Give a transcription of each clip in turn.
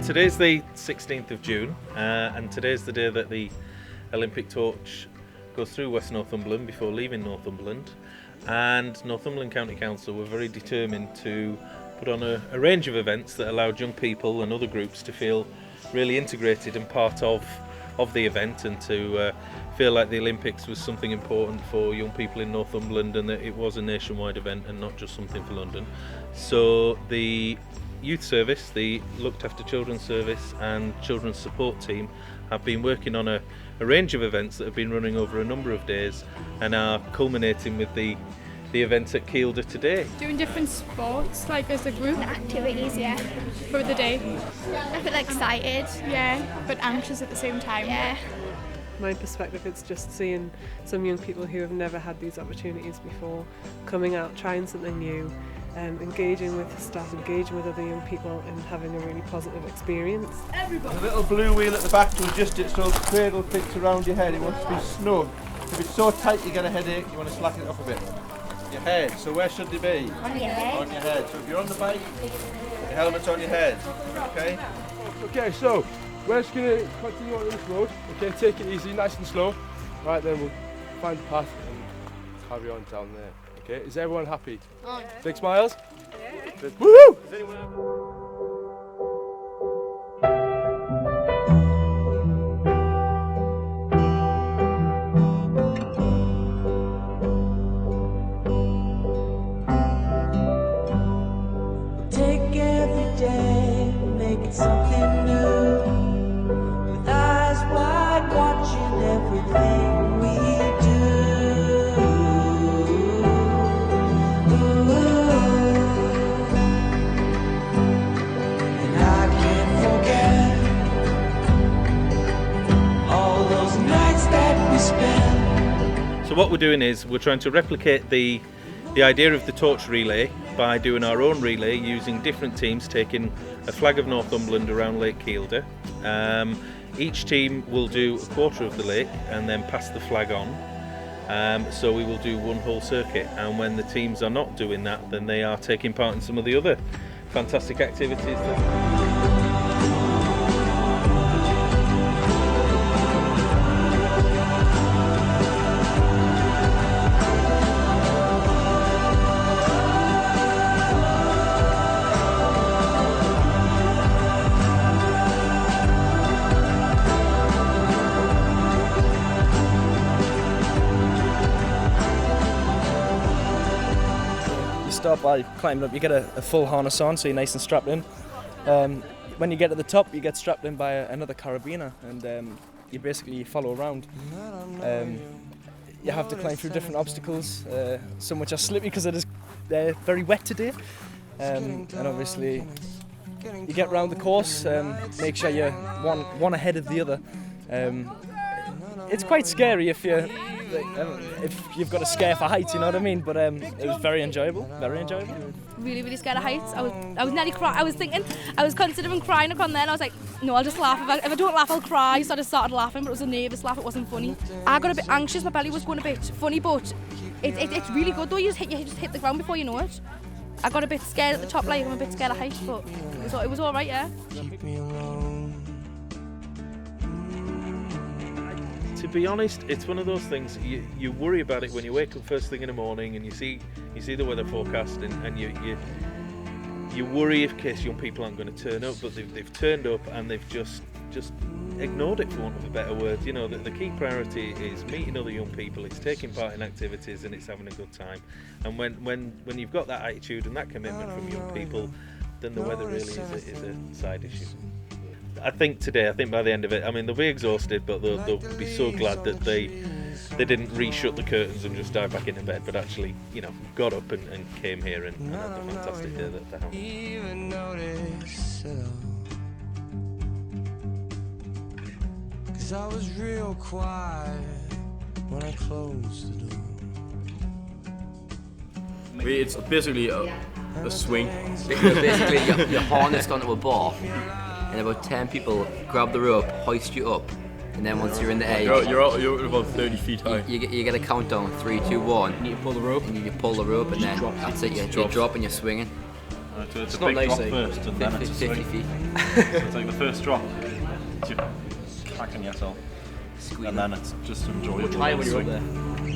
today's the 16th of June, and today's the day that the Olympic torch goes through West Northumberland before leaving Northumberland. And Northumberland County Council were very determined to put on a range of events that allowed young people and other groups to feel really integrated and part of the event, and to feel like the Olympics was something important for young people in Northumberland, and that it was a nationwide event and not just something for London. So the Youth Service, the Looked After Children Service and Children's Support Team have been working on a range of events that have been running over a number of days and are culminating with the event at Kielder today. Doing different sports, like as a group. Activities, yeah. For the day. I feel excited. Yeah, but anxious at the same time. Yeah. My perspective, it's just seeing some young people who have never had these opportunities before coming out, trying something new, engaging with staff, engaging with other young people and having a really positive experience. A little blue wheel at the back to adjust it so the cradle fits around your head. It wants to be snug. If it's so tight you get a headache, you want to slacken it off a bit. Your head, so where should they be? On your head. On your head. So if you're on the bike, your helmet's on your head. Okay? Okay, so we're just going to continue on this road. Okay, take it easy, nice and slow. Right, then we'll find the path and carry on down there. Okay, is everyone happy? Big smiles? Yeah. Woohoo! Take every day, make it something new. With eyes wide, watching everything we do. And I can't forget all those nights that we spent. So what we're doing is we're trying to replicate the idea of the torch relay by doing our own relay using different teams taking a flag of Northumberland around Lake Kielder. Each team will do a quarter of the lake and then pass the flag on. So we will do one whole circuit, and when the teams are not doing that, then they are taking part in some of the other fantastic activities. Start by climbing up. You get a full harness on, so you're nice and strapped in. When you get to the top, you get strapped in by another carabiner, and you basically follow around. You have to climb through different obstacles, some which are slippy because it is very wet today, and obviously you get around the course, make sure you're one ahead of the other. It's quite scary if you've got a scare for heights, you know what I mean? But it was very enjoyable, very enjoyable. Really, really scared of heights. I was nearly crying. I was considering crying upon there, and I was like, no, I'll just laugh. If I don't laugh, I'll cry. So I just started laughing, but it was a nervous laugh. It wasn't funny. I got a bit anxious. My belly was going a bit funny, but it's really good though. You just hit the ground before you know it. I got a bit scared at the top, like I'm a bit scared of heights, but it was all right, yeah. To be honest, it's one of those things you worry about it when you wake up first thing in the morning and you see the weather forecast, and you worry in case young people aren't going to turn up, but they've turned up and they've just ignored it, for want of a better word. You know, the key priority is meeting other young people, it's taking part in activities, and it's having a good time. And when you've got that attitude and that commitment from young people, then the weather really is a side issue. I think by the end of it, I mean, they'll be exhausted, but they'll be so glad that they didn't re-shut the curtains and just dive back into bed, but actually, you know, got up and came here and had a fantastic day that they have. Even notice it all. 'Cause I was real quiet when I closed the door. It's basically a swing. Basically, you're harnessed onto a bar, and about 10 people grab the rope, hoist you up, and then once you're in the air, you're about 30 feet high. You get a countdown, 3, 2, 1. And you pull the rope. And you pull the rope, and then that's it. You drop and you're swinging. Right, so it's It's a not big nice, drop eh? first, and then it's a 50 swing. feet. So it's like the first drop, you're cracking yourself, Squeeze and then it's just enjoyable. Much higher when you're up swing. there.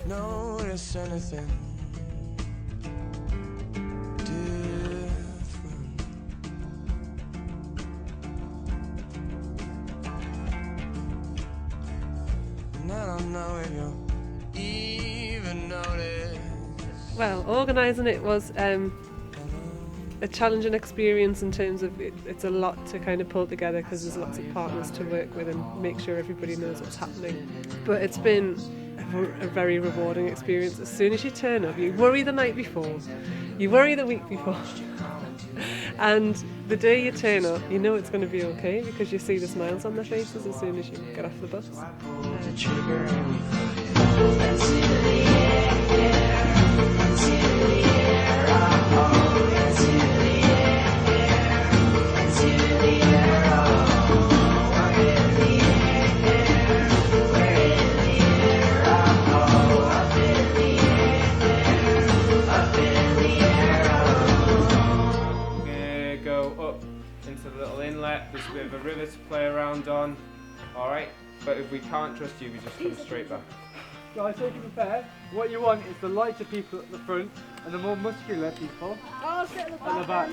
Notice anything different. And I don't know if you even notice. Well, organising it was a challenging experience in terms of it's a lot to kind of pull together because there's lots of partners to work with and make sure everybody knows what's happening. But it's been a very rewarding experience. As soon as you turn up, you worry the night before, you worry the week before, and the day you turn up, you know it's going to be okay because you see the smiles on their faces as soon as you get off the bus. The trigger and we put it on. Let's see the air. Let's see the air. Oh, let's see the air. Let's see the air. Oh, we're in the air. We're in the air. Oh, up in the air. Up in the air. Oh. We're going to go up into the little inlet. There's a bit of a river to play around on. Alright? But if we can't trust you, we just come straight back. Guys, so to be fair, what you want is the lighter people at the front and the more muscular people I'll sit at at the back.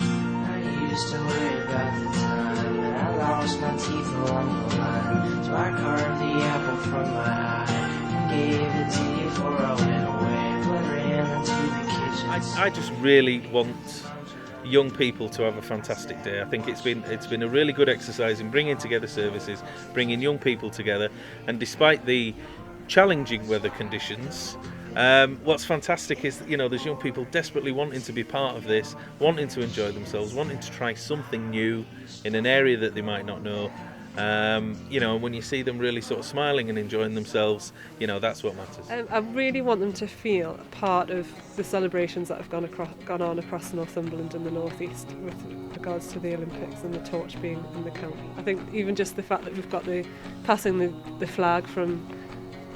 I used to worry about the time when I lost my teeth along the line. So I carved the apple from my eye and gave it to you before I went away. But ran into the kitchen. I just really want young people to have a fantastic day. I think it's been a really good exercise in bringing together services, bringing young people together, and despite the challenging weather conditions, what's fantastic is that, you know, there's young people desperately wanting to be part of this, wanting to enjoy themselves, wanting to try something new in an area that they might not know. You know, and when you see them really sort of smiling and enjoying themselves, you know, that's what matters. I really want them to feel a part of the celebrations that have gone on across Northumberland and the North East with regards to the Olympics and the torch being in the county. I think even just the fact that we've got passing the flag from,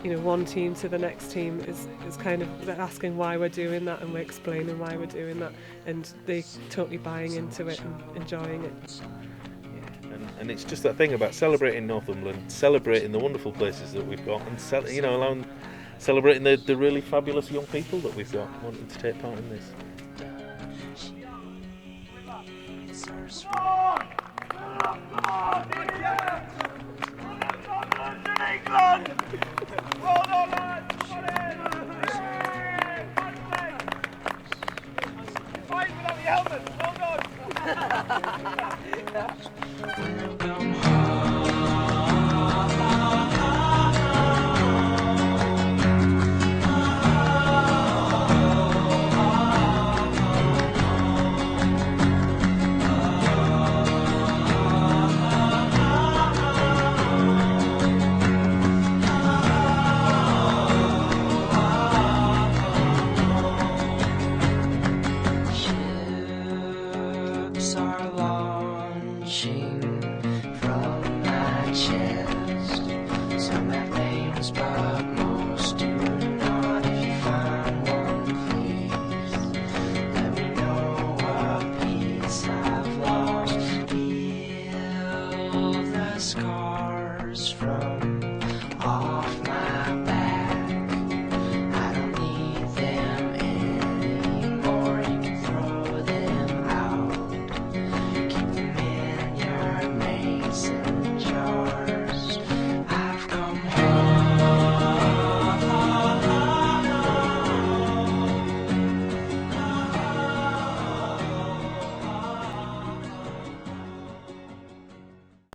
you know, one team to the next team is kind of, they're asking why we're doing that and we're explaining why we're doing that, and they're totally buying into it and enjoying it. And it's just that thing about celebrating Northumberland, celebrating the wonderful places that we've got, and you know, celebrating the really fabulous young people that we've got wanting to take part in this. Come home.